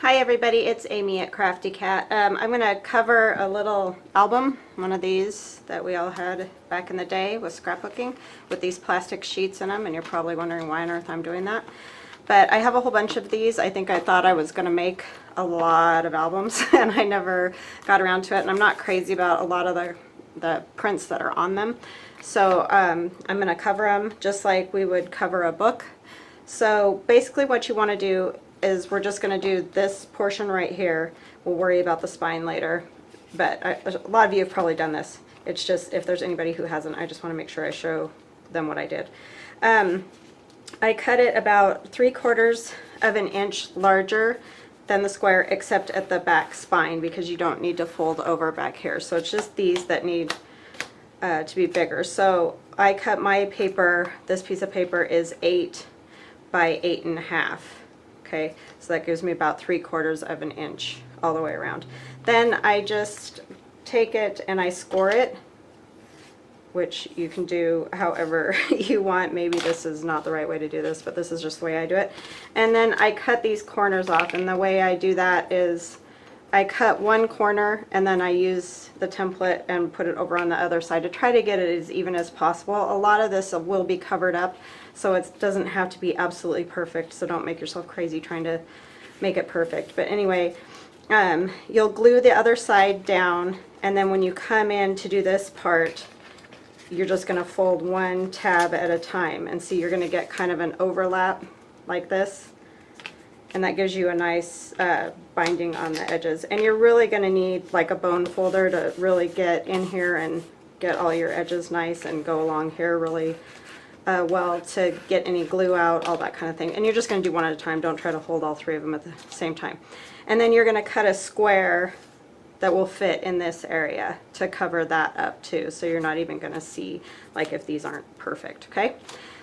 Hi everybody, it's Amy at Crafty Cat. I'm going to cover a little album, one of these that we all had back in the day with scrapbooking, with these plastic sheets in them, and you're probably wondering why on earth I'm doing that. But I have a whole bunch of these. I think I thought I was going to make a lot of albums and I never got around to it, and I'm not crazy about a lot of the prints that are on them. So I'm going to cover them just like we would cover a book. So basically what you want to do is we're just going to do this portion right here. We'll worry about the spine later, but a lot of you have probably done this. It's just, if there's anybody who hasn't, I just want to make sure I show them what I did. I cut it about 3/4 of an inch larger than the square, except at the back spine, because you don't need to fold over back here. So it's just these that need to be bigger. So I cut my paper, this piece of paper is 8 by 8.5. Okay, so that gives me about 3/4 of an inch all the way around. Then I just take it and I score it, which you can do however you want. Maybe this is not the right way to do this, but this is just the way I do it. And then I cut these corners off, and the way I do that is I cut one corner and then I use the template and put it over on the other side to try to get it as even as possible. A lot of this will be covered up, so it doesn't have to be absolutely perfect, so don't make yourself crazy trying to make it perfect. But anyway, you'll glue the other side down, and then when you come in to do this part, you're just going to fold one tab at a time, and see you're going to get kind of an overlap like this. And that gives you a nice binding on the edges. And you're really going to need like a bone folder to really get in here and get all your edges nice and go along here really well to get any glue out, all that kind of thing. And you're just going to do one at a time. Don't try to hold all three of them at the same time. And then you're going to cut a square that will fit in this area to cover that up too. So you're not even going to see like if these aren't perfect. Okay,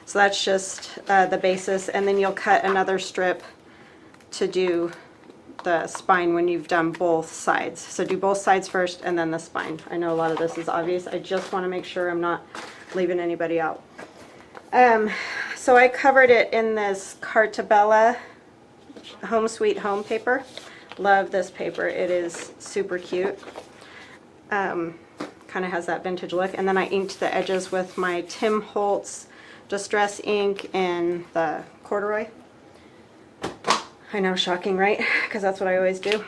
so that's just the basis. And then you'll cut another strip to do the spine when you've done both sides. So do both sides first and then the spine. I know a lot of this is obvious. I just want to make sure I'm not leaving anybody out. So I covered it in this Carta Home Sweet Home paper. Love this paper. It is super cute. Kind of has that vintage look. And then I inked the edges with my Holtz Distress ink in the Corduroy. I know, shocking, right? Because that's what I always do.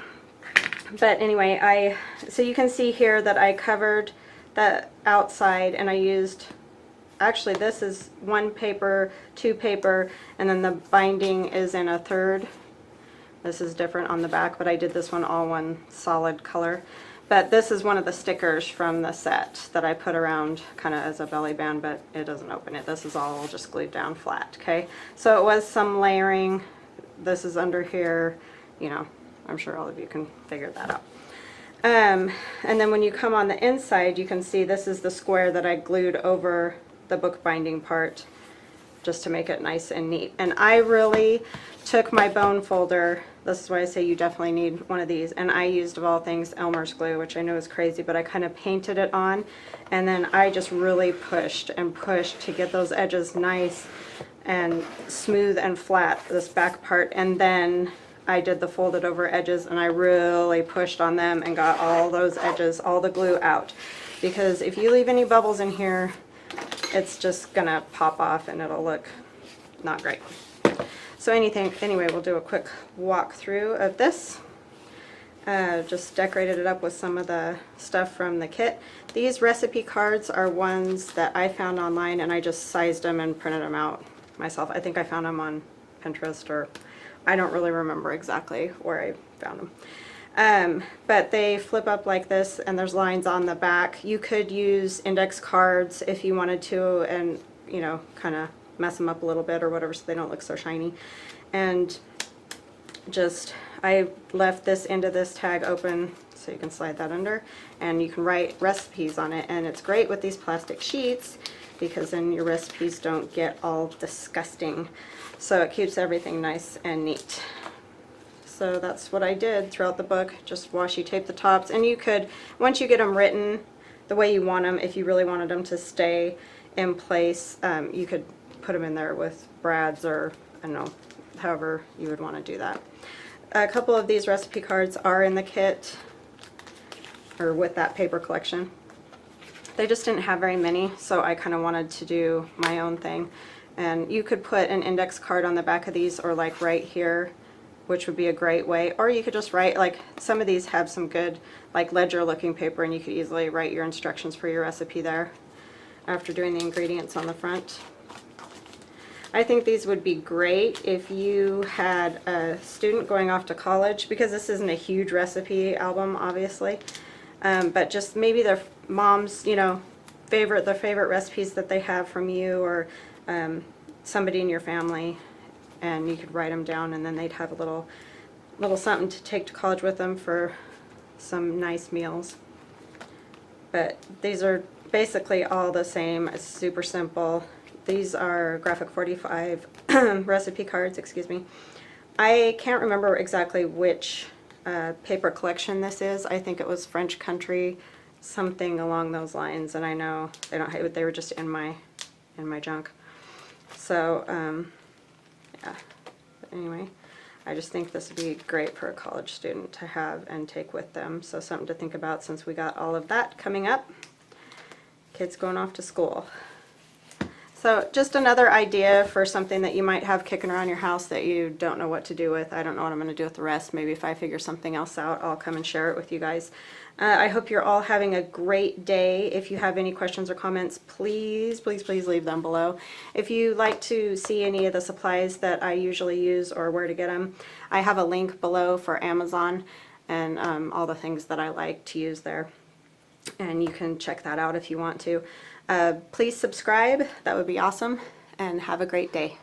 But anyway, so you can see here that I covered the outside, and I used, actually this is 1 paper, 2 paper, and then the binding is in a 1/3. This is different on the back, but I did this one all one solid color. But this is one of the stickers from the set that I put around kind of as a belly band, but it doesn't open it. This is all just glued down flat, okay? So it was some layering. This is under here, you know, I'm sure all of you can figure that out. And then when you come on the inside, you can see this is the square that I glued over the bookbinding part just to make it nice and neat. And I really took my bone folder, this is why I say you definitely need one of these, and I used, of all things, Elmer's glue, which I know is crazy, but I kind of painted it on, and then I just really pushed and pushed to get those edges nice and smooth and flat, this back part. And then I did the folded over edges, and I really pushed on them and got all those edges, all the glue out, because if you leave any bubbles in here, it's just gonna pop off and it'll look not great. So anyway, we'll do a quick walkthrough of this. Just decorated it up with some of the stuff from the kit. These recipe cards are ones that I found online, and I just sized them and printed them out myself. I think I found them on Pinterest, or I don't really remember exactly where I found them. But they flip up like this, and there's lines on the back. You could use index cards if you wanted to, and you know, kind of mess them up a little bit or whatever so they don't look so shiny. And just, I left this end of this tag open so you can slide that under, and you can write recipes on it. And it's great with these plastic sheets because then your recipes don't get all disgusting. So it keeps everything nice and neat. So that's what I did throughout the book, just washi tape the tops. And you could, once you get them written the way you want them, if you really wanted them to stay in place, you could put them in there with brads, or I don't know, however you would want to do that. A couple of these recipe cards are in the kit, or with that paper collection. They just didn't have very many, so I kind of wanted to do my own thing. And you could put an index card on the back of these, or like right here, which would be a great way. Or you could just write, like some of these have some good like ledger looking paper, and you could easily write your instructions for your recipe there after doing the ingredients on the front. I think these would be great if you had a student going off to college, because this isn't a huge recipe album, obviously, but just maybe their mom's, you know, their favorite recipes that they have from you, or somebody in your family, and you could write them down, and then they'd have a little something to take to college with them for some nice meals. But these are basically all the same. It's super simple. These are Graphic 45 recipe cards, excuse me. I can't remember exactly which paper collection this is. I think it was French Country, something along those lines, and I know they were just in my junk. So yeah, but anyway, I just think this would be great for a college student to have and take with them. So something to think about, since we got all of that coming up. Kids going off to school. So just another idea for something that you might have kicking around your house that you don't know what to do with. I don't know what I'm going to do with the rest. Maybe if I figure something else out, I'll come and share it with you guys. I hope you're all having a great day. If you have any questions or comments, please, please, please leave them below. If you like to see any of the supplies that I usually use or where to get them, I have a link below for Amazon and all the things that I like to use there. And you can check that out if you want to. Please subscribe, that would be awesome, and have a great day.